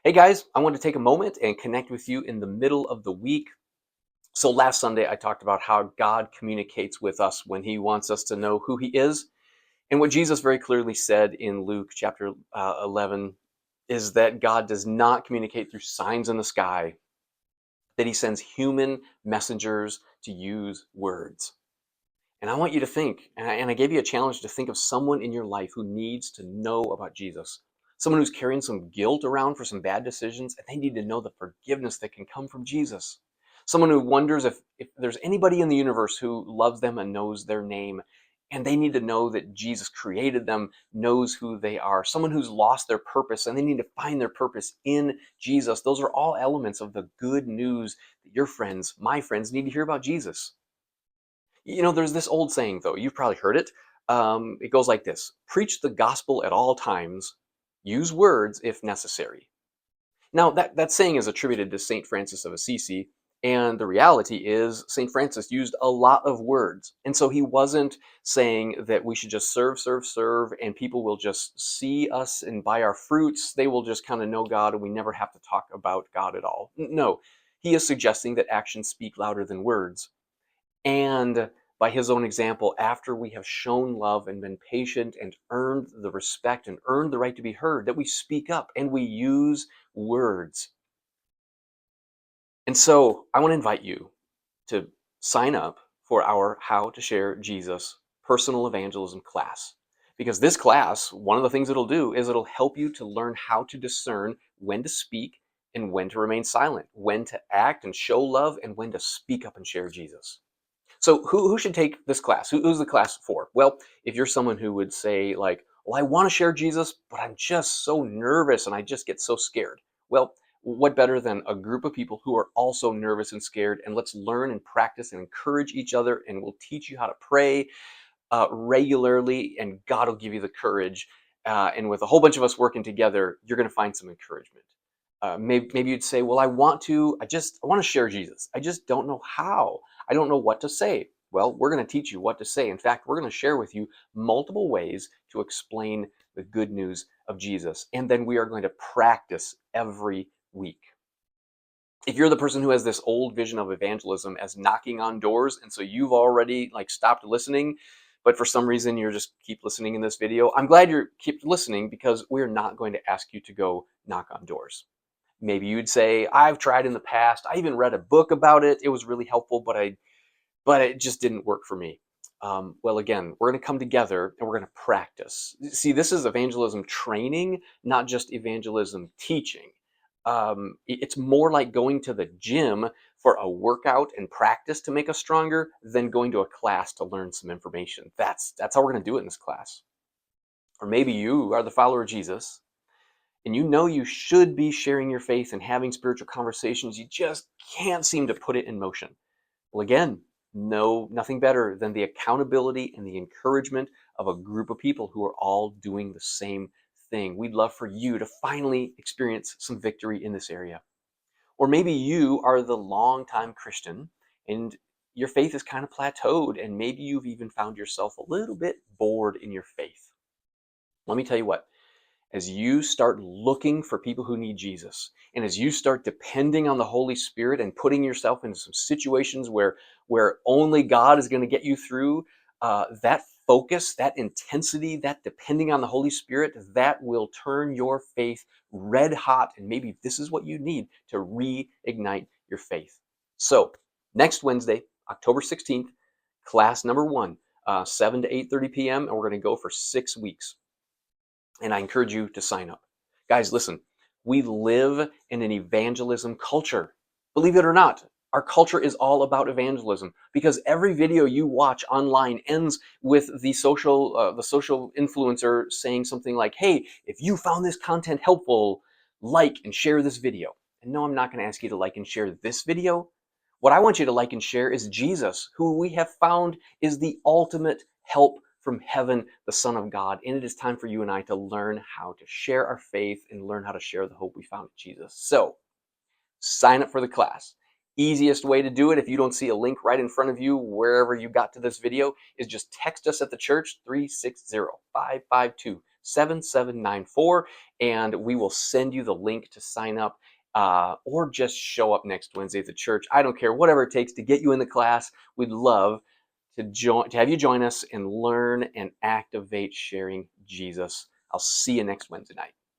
Hey guys, I want to take a moment and connect with you in the middle of the week. So last Sunday, I talked about how God communicates with us when he wants us to know who he is. And what Jesus very clearly said in Luke chapter 11 is that God does not communicate through signs in the sky, that he sends human messengers to use words. And I want you to think, and I gave you a challenge to think of someone in your life who needs to know about Jesus. Someone who's carrying some guilt around for some bad decisions, and they need to know the forgiveness that can come from Jesus. Someone who wonders if there's anybody in the universe who loves them and knows their name, and they need to know that Jesus created them, knows who they are. Someone who's lost their purpose, and they need to find their purpose in Jesus. Those are all elements of the good news that your friends, my friends, need to hear about Jesus. There's this old saying, though, you've probably heard it. It goes like this: preach the gospel at all times, use words if necessary. Now, that saying is attributed to St. Francis of Assisi, and the reality is St. Francis used a lot of words. And so he wasn't saying that we should just serve, serve, serve, and people will just see us and buy our fruits. They will just kind of know God, and we never have to talk about God at all. No, he is suggesting that actions speak louder than words. And by his own example, after we have shown love and been patient and earned the respect and earned the right to be heard, that we speak up and we use words. And so I want to invite you to sign up for our How to Share Jesus personal evangelism class. Because this class, one of the things it'll do is it'll help you to learn how to discern when to speak and when to remain silent, when to act and show love, and when to speak up and share Jesus. So who should take this class? Who's the class for? Well, if you're someone who would say like, well, I want to share Jesus, but I'm just so nervous and I just get so scared. Well, what better than a group of people who are also nervous and scared? And let's learn and practice and encourage each other, and we'll teach you how to pray regularly, and God will give you the courage. And with a whole bunch of us working together, you're going to find some encouragement. Maybe you'd say, well, I want to share Jesus. I just don't know how. I don't know what to say. Well, we're going to teach you what to say. In fact, we're going to share with you multiple ways to explain the good news of Jesus. And then we are going to practice every week. If you're the person who has this old vision of evangelism as knocking on doors, and so you've already stopped listening, but for some reason you're just keep listening in this video, I'm glad you keep listening, because we're not going to ask you to go knock on doors. Maybe you'd say, I've tried in the past. I even read a book about it. It was really helpful, but it just didn't work for me. Well, again, we're going to come together and we're going to practice. See, this is evangelism training, not just evangelism teaching. It's more like going to the gym for a workout and practice to make us stronger than going to a class to learn some information. That's how we're going to do it in this class. Or maybe you are the follower of Jesus, and you know you should be sharing your faith and having spiritual conversations. You just can't seem to put it in motion. Well, again, nothing better than the accountability and the encouragement of a group of people who are all doing the same thing. We'd love for you to finally experience some victory in this area. Or maybe you are the longtime Christian and your faith is kind of plateaued, and maybe you've even found yourself a little bit bored in your faith. Let me tell you what, as you start looking for people who need Jesus, and as you start depending on the Holy Spirit and putting yourself into some situations where only God is going to get you through, that focus, that intensity, that depending on the Holy Spirit, that will turn your faith red hot. And maybe this is what you need to reignite your faith. So next Wednesday, October 16th, class number 1, 7 to 8:30 p.m., and we're going to go for 6 weeks. And I encourage you to sign up. Guys, listen, we live in an evangelism culture. Believe it or not, our culture is all about evangelism, because every video you watch online ends with the social influencer saying something like, hey, if you found this content helpful, like and share this video. And no, I'm not going to ask you to like and share this video. What I want you to like and share is Jesus, who we have found is the ultimate help from heaven, the Son of God. And it is time for you and I to learn how to share our faith and learn how to share the hope we found in Jesus. So sign up for the class. Easiest way to do it, if you don't see a link right in front of you wherever you got to this video, is just text us at the church, 360-552 7794, and we will send you the link to sign up, or just show up next Wednesday at the church. I don't care, whatever it takes to get you in the class. We'd love to have you join us and learn and activate sharing Jesus. I'll see you next Wednesday night.